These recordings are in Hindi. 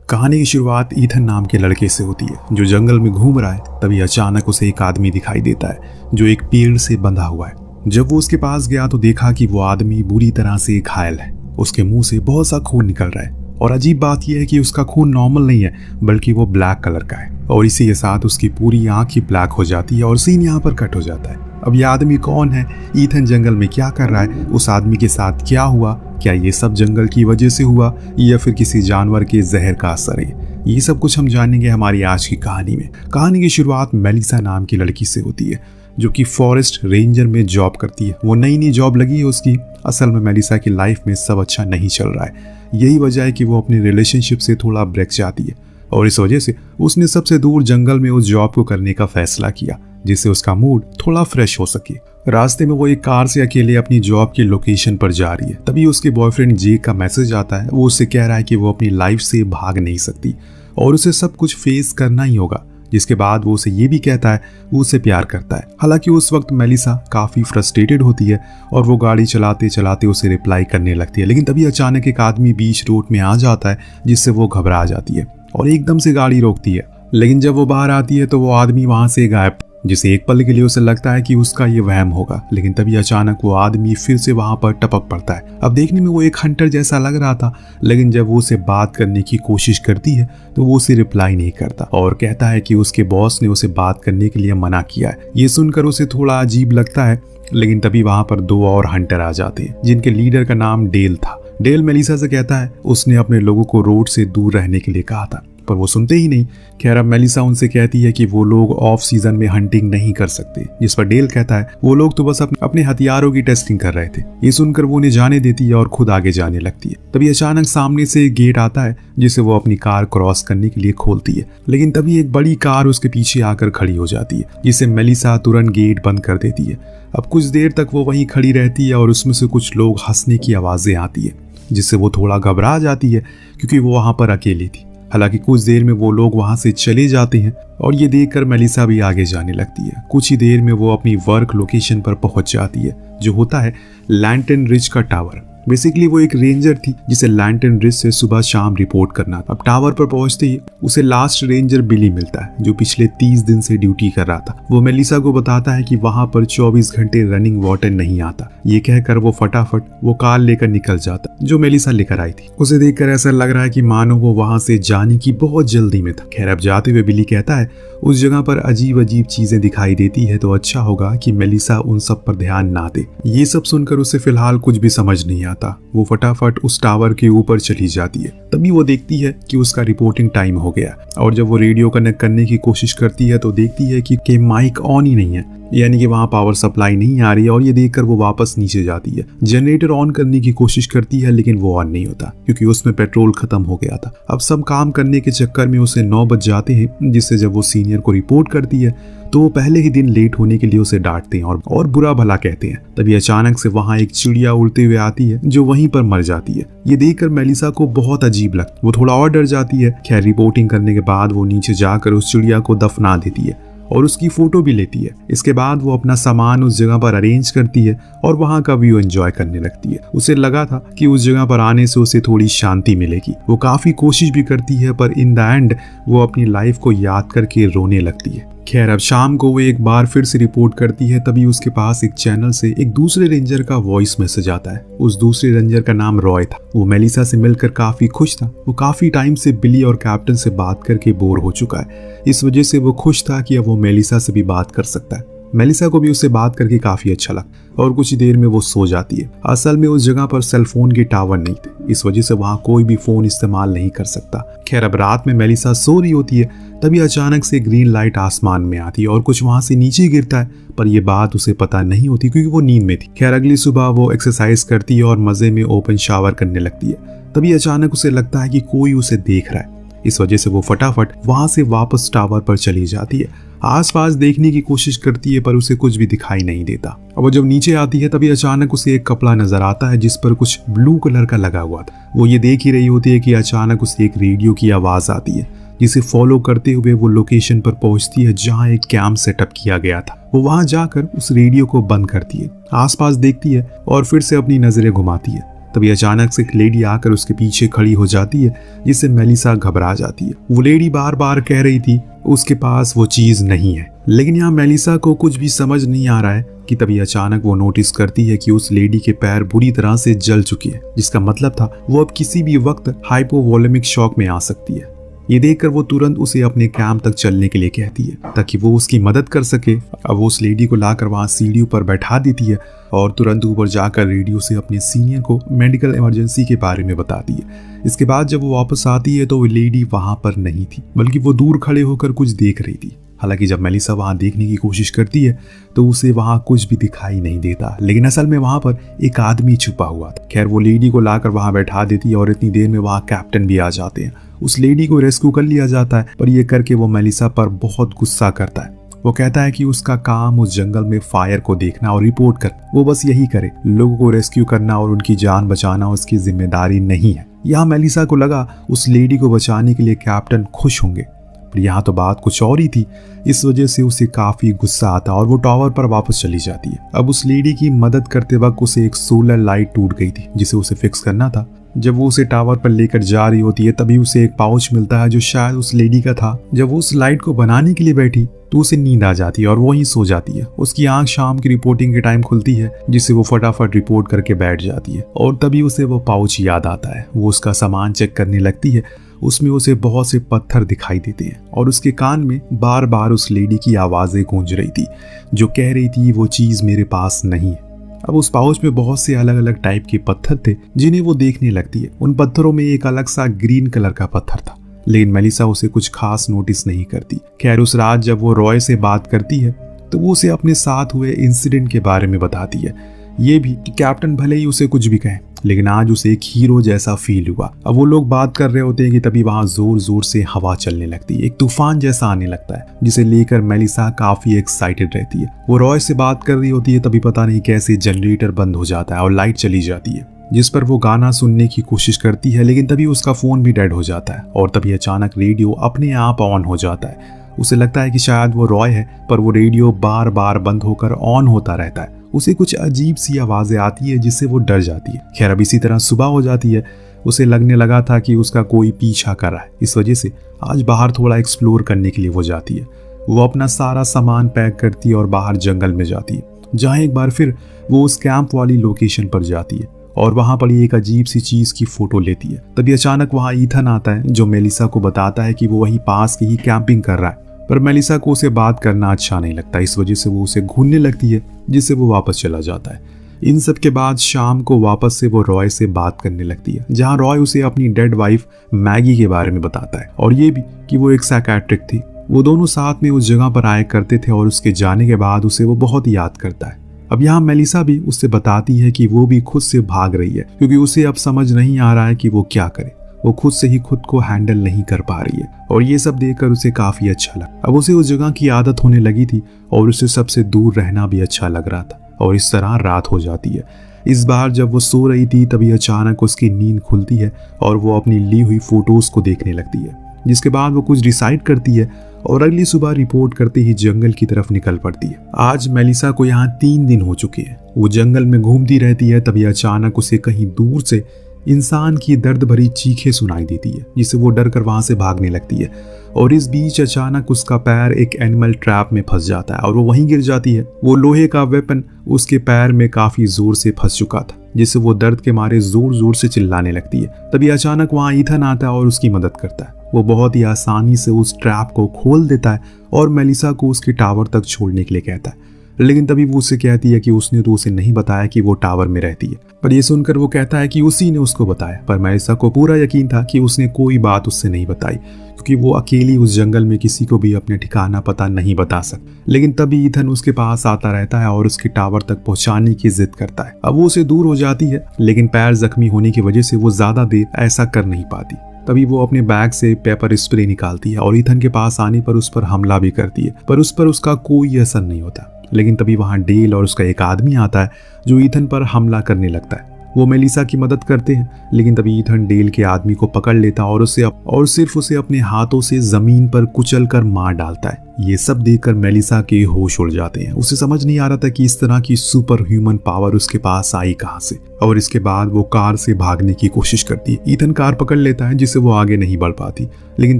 कहानी की शुरुआत ईथन नाम के लड़के से होती है जो जंगल में घूम रहा है। तभी अचानक उसे एक आदमी दिखाई देता है जो एक पेड़ से बंधा हुआ है। जब वो उसके पास गया तो देखा कि वो आदमी बुरी तरह से घायल है। उसके मुंह से बहुत सा खून निकल रहा है और अजीब बात यह है कि उसका खून नॉर्मल नहीं है बल्कि वो ब्लैक कलर का है और इसी के साथ उसकी पूरी आंख ही ब्लैक हो जाती है और सीन यहाँ पर कट हो जाता है। अब ये आदमी कौन है, ईथन जंगल में क्या कर रहा है, उस आदमी के साथ क्या हुआ, क्या ये सब जंगल की वजह से हुआ या फिर किसी जानवर के जहर का असर है, ये सब कुछ हम जानेंगे हमारी आज की कहानी में। कहानी की शुरुआत मेलिसा नाम की लड़की से होती है जो कि फॉरेस्ट रेंजर में जॉब करती है। वो नई जॉब लगी है उसकी। असल में मेलिसा की लाइफ में सब अच्छा नहीं चल रहा है। यही वजह है कि वो अपनी रिलेशनशिप से थोड़ा ब्रेक चाहती है और इस वजह से उसने सबसे दूर जंगल में उस जॉब को करने का फैसला किया जिससे उसका मूड थोड़ा फ्रेश हो सके। रास्ते में वो एक कार से अकेले अपनी जॉब की लोकेशन पर जा रही है। तभी उसके बॉयफ्रेंड जेक का मैसेज आता है। वो उससे कह रहा है कि वो अपनी लाइफ से भाग नहीं सकती और उसे सब कुछ फेस करना ही होगा। जिसके बाद वो उसे ये भी कहता है वो उसे प्यार करता है। हालांकि उस वक्त मेलिसा काफी फ्रस्ट्रेटेड होती है और वो गाड़ी चलाते चलाते उसे रिप्लाई करने लगती है। लेकिन तभी अचानक एक आदमी बीच रोड में आ जाता है जिससे वो घबरा जाती है और एकदम से गाड़ी रोकती है। लेकिन जब वो बाहर आती है तो वो आदमी वहां से गायब, जिसे एक पल के लिए उसे लगता है कि उसका ये वहम होगा। लेकिन तभी अचानक वो आदमी फिर से वहां पर टपक पड़ता है। अब देखने में वो एक हंटर जैसा लग रहा था, लेकिन जब वो उसे बात करने की कोशिश करती है तो वो उसे रिप्लाई नहीं करता और कहता है कि उसके बॉस ने उसे बात करने के लिए मना किया है। ये सुनकर उसे थोड़ा अजीब लगता है। लेकिन तभी वहां पर दो और हंटर आ जाते हैं जिनके लीडर का नाम डेल था। डेल मेलिसा से कहता है उसने अपने लोगों को रोड से दूर रहने के लिए कहा था पर वो सुनते ही नहीं। खैर अब मेलिसा उनसे कहती है कि वो लोग ऑफ सीजन में हंटिंग नहीं कर सकते, जिस पर डेल कहता है वो लोग तो बस अपने हथियारों की टेस्टिंग कर रहे थे। ये सुनकर वो उन्हें जाने देती है और खुद आगे जाने लगती है। तभी अचानक सामने से एक गेट आता है जिसे वो अपनी कार क्रॉस करने के लिए खोलती है। लेकिन तभी एक बड़ी कार उसके पीछे आकर खड़ी हो जाती है जिससे मेलिसा तुरंत गेट बंद कर देती है। अब कुछ देर तक वो वहीं खड़ी रहती है और उसमें से कुछ लोग हंसने की आवाजें आती है जिससे वो थोड़ा घबरा जाती है क्योंकि वो वहां पर अकेली थी। हालांकि कुछ देर में वो लोग वहां से चले जाते हैं और ये देखकर मेलिसा भी आगे जाने लगती है। कुछ ही देर में वो अपनी वर्क लोकेशन पर पहुंच जाती है जो होता है लैंटन रिज का टावर। बेसिकली वो एक रेंजर थी जिसे लैंटन रिज से सुबह शाम रिपोर्ट करना था। अब टावर पर पहुंचते ही उसे लास्ट रेंजर बिली मिलता है जो पिछले 30 दिन से ड्यूटी कर रहा था। वो मेलिसा को बताता है कि वहां पर 24 घंटे रनिंग वाटर नहीं आता। ये कहकर वो फटाफट वो कार लेकर निकल जाता जो मेलिसा लेकर आई थी। उसे देखकर ऐसा लग रहा है कि मानो वो वहां से जाने की बहुत जल्दी में था। खैर अब जाते हुए बिली कहता है उस जगह पर अजीब अजीब चीजें दिखाई देती है तो अच्छा होगा कि मेलिसा उन सब पर ध्यान ना दे। ये सब सुनकर उसे फिलहाल कुछ भी समझ नहीं आता। वो फटाफट उस टावर के ऊपर चली जाती है। तभी वो देखती है कि उसका रिपोर्टिंग टाइम हो गया और जब वो रेडियो कनेक्ट करने की कोशिश करती है तो देखती है कि माइक ऑन ही नहीं है, यानी कि वहां पावर सप्लाई नहीं आ रही है। और ये देखकर वो वापस नीचे जाती है। जनरेटर ऑन करने की कोशिश करती है लेकिन वो ऑन नहीं होता क्योंकि उसमें पेट्रोल खत्म हो गया था। अब सब काम करने के चक्कर में उसे 9 बज जाते हैं जिससे जब वो सीनियर को रिपोर्ट करती है तो वो पहले ही दिन लेट होने के लिए उसे डांटते हैं और बुरा भला कहते हैं। तभी अचानक से वहां एक चिड़िया उड़ते हुए आती है जो वहीं पर मर जाती है। ये देखकर मेलिसा को बहुत अजीब लगता, वो थोड़ा और डर जाती है। खैर रिपोर्टिंग करने के बाद वो नीचे जाकर उस चिड़िया को दफना देती है और उसकी फोटो भी लेती है। इसके बाद वो अपना सामान उस जगह पर अरेंज करती है और वहां का व्यू एंजॉय करने लगती है। उसे लगा था कि उस जगह पर आने से उसे थोड़ी शांति मिलेगी। वो काफी कोशिश भी करती है पर इन द एंड वो अपनी लाइफ को याद करके रोने लगती है। खैर अब शाम को वो एक बार फिर से रिपोर्ट करती है। तभी उसके पास एक चैनल से एक दूसरे रेंजर का वॉइस मैसेज आता है। उस दूसरे रेंजर का नाम रॉय था। वो मेलिसा से मिलकर काफी खुश था। वो काफी टाइम से बिली और कैप्टन से बात करके बोर हो चुका है। इस वजह से वो खुश था कि अब वो मेलिसा से भी बात कर सकता है। मेलिसा को भी उससे बात करके काफी अच्छा लगा और कुछ ही देर में वो सो जाती है। असल में उस जगह पर सेल फोन के टावर नहीं थे, इस वजह से वहां कोई भी फोन इस्तेमाल नहीं कर सकता। खैर अब रात में मेलिसा सो रही होती है। तभी अचानक से ग्रीन लाइट आसमान में आती है और कुछ वहां से नीचे गिरता है पर यह बात उसे पता नहीं होती क्योंकि वो नींद में थी। खैर अगली सुबह वो एक्सरसाइज करती है और मजे में ओपन शावर करने लगती है। तभी अचानक उसे लगता है कि कोई उसे देख रहा है। इस वजह से वो फटाफट वहां से वापस टावर पर चली जाती है। आसपास देखने की कोशिश करती है पर उसे कुछ भी दिखाई नहीं देता। अब वो जब नीचे आती है तभी अचानक उसे एक कपड़ा नजर आता है जिस पर कुछ ब्लू कलर का लगा हुआ था। वो ये देख ही रही होती है कि अचानक उसे एक रेडियो की आवाज आती है जिसे फॉलो करते हुए वो लोकेशन पर पहुंचती है जहां एक कैंप सेटअप किया गया था। वो वहां जाकर उस रेडियो को बंद करती है, आसपास देखती है और फिर से अपनी नजरें घुमाती है। तभी अचानक से एक लेडी आकर उसके पीछे खड़ी हो जाती है, जिससे मेलिसा घबरा जाती है। वो लेडी बार बार कह रही थी उसके पास वो चीज नहीं है, लेकिन यहाँ मेलिसा को कुछ भी समझ नहीं आ रहा है कि तभी अचानक वो नोटिस करती है कि उस लेडी के पैर बुरी तरह से जल चुके हैं, जिसका मतलब था वो अब किसी भी वक्त हाइपोवोलेमिक शॉक में आ सकती है। ये देखकर वो तुरंत उसे अपने कैंप तक चलने के लिए कहती है ताकि वो उसकी मदद कर सके। अब वो उस लेडी को लाकर वहाँ सीढ़ियों पर बैठा देती है और तुरंत ऊपर जाकर रेडियो से अपने सीनियर को मेडिकल इमरजेंसी के बारे में बताती है। इसके बाद जब वो वापस आती है तो वो लेडी वहाँ पर नहीं थी, बल्कि वो दूर खड़े होकर कुछ देख रही थी। हालांकि जब मेलिसा वहां देखने की कोशिश करती है तो उसे वहां कुछ भी दिखाई नहीं देता, लेकिन असल में वहां पर एक आदमी छुपा हुआ था। खैर वो लेडी को लाकर वहां बैठा देती है और इतनी देर में वहां कैप्टन भी आ जाते हैं। उस लेडी को रेस्क्यू कर लिया जाता है, पर यह करके वो मेलिसा पर बहुत गुस्सा करता है। वो कहता है कि उसका काम उस जंगल में फायर को देखना और रिपोर्ट करना, वो बस यही करे, लोगों को रेस्क्यू करना और उनकी जान बचाना उसकी जिम्मेदारी नहीं है। यहाँ मेलिसा को लगा उस लेडी को बचाने के लिए कैप्टन खुश होंगे, पर यहाँ तो बात कुछ और ही थी। इस वजह से उसे काफी गुस्सा आता और वो टावर पर वापस चली जाती है। अब उस लेडी की मदद करते वक्त उसे एक सोलर लाइट टूट गई थी जिसे उसे फिक्स करना था। जब वो उसे टावर पर लेकर जा रही होती है तभी उसे एक पाउच मिलता है जो शायद उस लेडी का था। जब वो उस लाइट को बनाने के लिए बैठी तो उसे नींद आ जाती है और वो वहीं सो जाती है। उसकी आंख शाम की रिपोर्टिंग के टाइम खुलती है, जिससे वो फटाफट रिपोर्ट करके बैठ जाती है और तभी उसे वो पाउच याद आता है। वो उसका सामान चेक करने लगती है। उसमें उसे बहुत से पत्थर दिखाई देते हैं और उसके कान में बार बार उस लेडी की आवाजें गूंज रही थी जो कह रही थी वो चीज मेरे पास नहीं है। अब उस पाउच में बहुत से अलग अलग टाइप के पत्थर थे जिन्हें वो देखने लगती है। उन पत्थरों में एक अलग सा ग्रीन कलर का पत्थर था, लेकिन मेलिसा उसे कुछ खास नोटिस नहीं करती। खैर उस रात जब वो रॉय से बात करती है तो वो उसे अपने साथ हुए इंसिडेंट के बारे में बताती है, ये भी कि कैप्टन भले ही उसे कुछ भी कहे लेकिन आज उसे एक हीरो जैसा फील हुआ। अब वो लोग बात कर रहे होते हैं कि तभी वहां जोर जोर से हवा चलने लगती है, एक तूफान जैसा आने लगता है जिसे लेकर मेलिसा काफी एक्साइटेड रहती है। वो रॉय से बात कर रही होती है तभी पता नहीं कैसे जनरेटर बंद हो जाता है और लाइट चली जाती है, जिस पर वो गाना सुनने की कोशिश करती है, लेकिन तभी उसका फोन भी डेड हो जाता है और तभी अचानक रेडियो अपने आप ऑन हो जाता है। उसे लगता है कि शायद वो रॉय है, पर वो रेडियो बार बार बंद होकर ऑन होता रहता है। उसे कुछ अजीब सी आवाजें आती है जिससे वो डर जाती है। खैर अब इसी तरह सुबह हो जाती है। उसे लगने लगा था कि उसका कोई पीछा कर रहा है, इस वजह से आज बाहर थोड़ा एक्सप्लोर करने के लिए वो जाती है। वो अपना सारा सामान पैक करती है और बाहर जंगल में जाती है, जहाँ एक बार फिर वो उस कैंप वाली लोकेशन पर जाती है और वहां पर एक अजीब सी चीज की फोटो लेती है। तभी अचानक वहां ईथन आता है जो मेलिसा को बताता है कि वो वहीं पास की ही कैंपिंग कर रहा है, पर मेलिसा को उसे बात करना अच्छा नहीं लगता। इस वजह से वो उसे घूरने लगती है, जिससे वो वापस चला जाता है। इन सब के बाद शाम को वापस से वो रॉय से बात करने लगती है, जहां रॉय उसे अपनी डेड वाइफ मैगी के बारे में बताता है और ये भी कि वो एक साइकियाट्रिक थी। वो दोनों साथ में उस जगह पर आया करते थे और उसके जाने के बाद उसे वो बहुत याद करता है। अब यहाँ मेलिसा भी उससे बताती है कि वो भी खुद से भाग रही है क्योंकि उसे अब समझ नहीं आ रहा है कि वो क्या करे। वो खुद से ही खुद को हैंडल नहीं कर पा रही है और ये सब देखकर उसे काफी अच्छा लगा। अब उसे उस जगह की आदत होने लगी थी और उसे सबसे दूर रहना भी अच्छा लग रहा था और इस तरह रात हो जाती है। इस बार जब वो सो रही थी तभी अचानक उसकी नींद खुलती है और वो अपनी ली हुई फोटोज को देखने लगती है, जिसके बाद वो कुछ डिसाइड करती है और अगली सुबह रिपोर्ट करते ही जंगल की तरफ निकल पड़ती है। आज मेलिसा को यहाँ 3 दिन हो चुके हैं। वो जंगल में घूमती रहती है, तभी अचानक उसे कहीं दूर से इंसान की दर्द भरी चीखें सुनाई देती है, जिससे वो डर कर वहां से भागने लगती है और इस बीच अचानक उसका पैर एक एनिमल ट्रैप में फंस जाता है और वो वहीं गिर जाती है। वो लोहे का वेपन उसके पैर में काफी जोर से फंस चुका था, जिससे वो दर्द के मारे जोर जोर से चिल्लाने लगती है। तभी अचानक वहां ईथन आता है और उसकी मदद करता है। वो बहुत ही आसानी से उस ट्रैप को खोल देता है और मेलिसा को उसके टावर तक छोड़ने के लिए कहता है, लेकिन तभी वो उससे कहती है कि उसने तो उसे नहीं बताया कि वो टावर में रहती है। पर ये सुनकर वो कहता है कि उसी ने उसको बताया, पर मेलिसा को पूरा यकीन था कि उसने कोई बात उससे नहीं बताई क्योंकि वो अकेली उस जंगल में किसी को भी अपने ठिकाना पता नहीं बता सकती। लेकिन तभी ईथन उसके पास आता रहता है और उसके टावर तक पहुंचाने की जिद करता है। अब वो उसे दूर हो जाती है, लेकिन पैर जख्मी होने की वजह से वो ज्यादा देर ऐसा कर नहीं पाती। तभी वो अपने बैग से पेपर स्प्रे निकालती है और ईथन के पास आने पर उस पर हमला भी करती है, पर उस पर उसका कोई असर नहीं होता। लेकिन तभी वहां डेल और उसका एक आदमी आता है जो ईथन पर हमला करने लगता है। वो मेलिसा की मदद करते हैं, लेकिन तभी ईथन डेल के आदमी को पकड़ लेता और सिर्फ उसे अपने हाथों से जमीन पर कुचल कर मार डालता है। ये सब देखकर मेलिसा के होश उड़ जाते हैं। उसे समझ नहीं आ रहा था कि इस तरह की सुपर ह्यूमन पावर उसके पास आई कहां से। और इसके बाद वो कार से भागने की कोशिश करती है। ईथन कार पकड़ लेता है जिससे वो आगे नहीं बढ़ पाती, लेकिन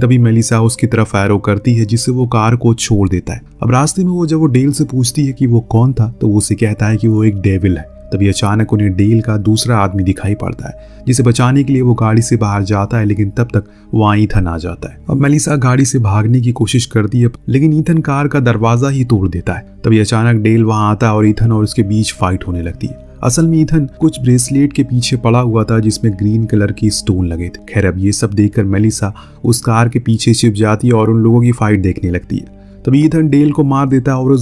तभी मेलिसा उसकी तरफ एरो करती है जिससे वो कार को छोड़ देता है। अब रास्ते में जब वो डेल से पूछती है कि वो कौन था, तो वो उसे कहता है कि वो एक डेविल है। तभी अचानक उन्हें डेल का दूसरा आदमी दिखाई पड़ता है, जिसे बचाने के लिए वो गाड़ी से बाहर जाता है, लेकिन तब तक वहाँ ईथन आ जाता है। अब मेलिसा गाड़ी से भागने की कोशिश करती है, लेकिन ईथन कार का दरवाजा ही तोड़ देता है। तभी अचानक डेल वहाँ आता है और ईथन और उसके बीच फाइट होने लगती है। असल में ईथन कुछ ब्रेसलेट के पीछे पड़ा हुआ था जिसमें ग्रीन कलर की स्टोन लगे थे। खैर, अब ये सब देखकर मेलिसा उस कार के पीछे छिप जाती है और उन लोगों की फाइट देखने लगती है। तभी ईथन डेल को मार देता है और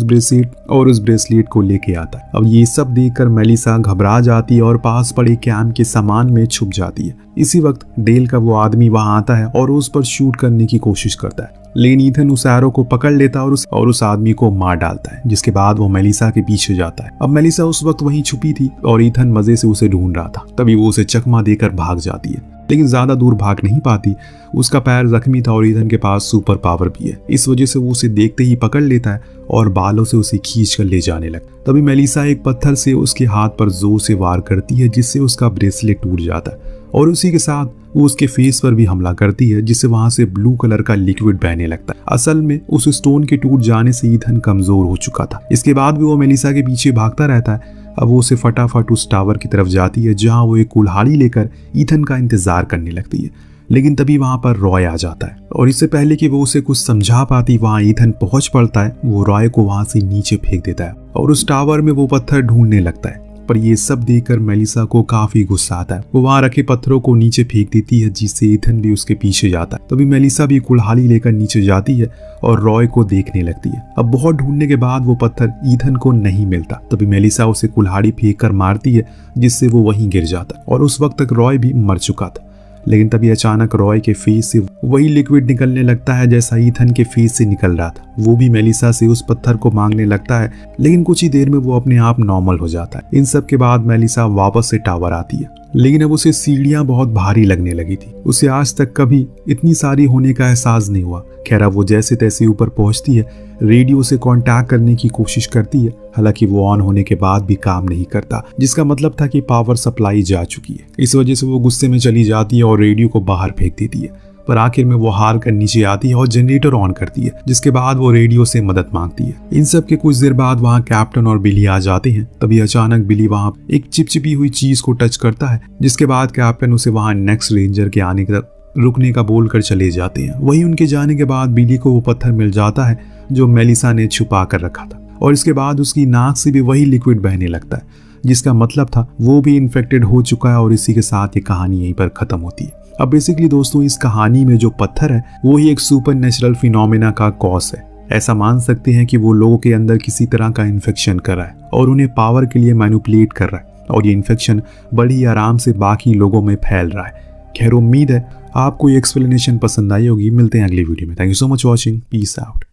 उस ब्रेसलेट को लेके आता है। अब ये सब देखकर मेलिसा घबरा जाती है और पास पड़े कैंप के सामान में छुप जाती है। इसी वक्त डेल का वो आदमी वहां आता है और उस पर शूट करने की कोशिश करता है, लेकिन ईथन उस एरो को पकड़ लेता है और उस आदमी को मार डालता है, जिसके बाद वो मेलिसा के पीछे जाता है। अब मेलिसा उस वक्त वहीं छुपी थी और ईथन मजे से उसे ढूंढ रहा था। तभी वो उसे चकमा देकर भाग जाती है, लेकिन ज्यादा दूर भाग नहीं पाती। उसका पैर जख्मी था और ईथन के पास सुपर पावर भी है। इस वजह से वो उसे देखते ही पकड़ लेता है और बालों से उसे खींच कर ले जाने लगता। तभी मेलिसा एक पत्थर से उसके हाथ पर जोर से वार करती है, जिससे उसका ब्रेसलेट टूट जाता है और उसी के साथ वो उसके फेस पर भी हमला करती है, जिससे वहां से ब्लू कलर का लिक्विड बहने लगता है। असल में उस स्टोन के टूट जाने से ईथन कमजोर हो चुका था। इसके बाद भी वो मेलिसा के पीछे भागता रहता है। अब वो उसे फटाफट उस टावर की तरफ जाती है, जहां वो एक कुल्हाड़ी लेकर ईथन का इंतजार करने लगती है। लेकिन तभी वहां पर रॉय आ जाता है और इससे पहले कि वो उसे कुछ समझा पाती, वहां ईथन पहुंच पड़ता है। वो रॉय को वहां से नीचे फेंक देता है और उस टावर में वो पत्थर ढूंढने लगता है। पर ये सब देखकर मेलिसा को काफी गुस्सा आता है। वो वहां रखे पत्थरों को नीचे फेंक देती है, जिससे ईथन भी उसके पीछे जाता है। तभी मेलिसा भी कुल्हाड़ी लेकर नीचे जाती है और रॉय को देखने लगती है। अब बहुत ढूंढने के बाद वो पत्थर ईथन को नहीं मिलता। तभी मेलिसा उसे कुल्हाड़ी फेंक कर मारती है, जिससे वो वहीं गिर जाता है और उस वक्त तक रॉय भी मर चुका था। लेकिन तभी अचानक रॉय के फेस से वही लिक्विड निकलने लगता है जैसा ईथन के फेस से निकल रहा था। वो भी मेलिसा से उस पत्थर को मांगने लगता है, लेकिन कुछ ही देर में वो अपने आप नॉर्मल हो जाता है। इन सब के बाद मेलिसा वापस से टावर आती है, लेकिन अब उसे सीढ़ियां बहुत भारी लगने लगी थी। उसे आज तक कभी इतनी सारी होने का एहसास नहीं हुआ। खैर, अब वो जैसे तैसे ऊपर पहुंचती है, रेडियो से कांटेक्ट करने की कोशिश करती है, हालांकि वो ऑन होने के बाद भी काम नहीं करता, जिसका मतलब था कि पावर सप्लाई जा चुकी है। इस वजह से वो गुस्से में चली जाती है और रेडियो को बाहर फेंक देती है। पर आखिर में वो हार कर नीचे आती है और जनरेटर ऑन करती है, जिसके बाद वो रेडियो से मदद मांगती है। इन सब के कुछ देर बाद वहाँ कैप्टन और बिली आ जाते हैं। तभी अचानक बिली वहाँ एक चिपचिपी हुई चीज को टच करता है, जिसके बाद कैप्टन उसे वहाँ नेक्स्ट रेंजर के आने की रुकने का बोलकर चले जाते हैं। वहीं उनके जाने के बाद बिली को वो पत्थर मिल जाता है जो मेलिसा ने छुपा कर रखा था, और इसके बाद उसकी नाक से भी वही लिक्विड बहने लगता है, जिसका मतलब था वो भी इन्फेक्टेड हो चुका है। और इसी के साथ ये कहानी यहीं पर खत्म होती है। अब बेसिकली दोस्तों, इस कहानी में जो पत्थर है वो ही एक सुपर नेचुरल फिनोमेना का कॉज है। ऐसा मान सकते हैं कि वो लोगों के अंदर किसी तरह का इन्फेक्शन कर रहा है और उन्हें पावर के लिए मैनिपुलेट कर रहा है, और ये इन्फेक्शन बड़ी आराम से बाकी लोगों में फैल रहा है। खैर, उम्मीद है आपको ये एक्सप्लेनेशन पसंद आई होगी। मिलते हैं अगली वीडियो में। Thank you so much watching. Peace out.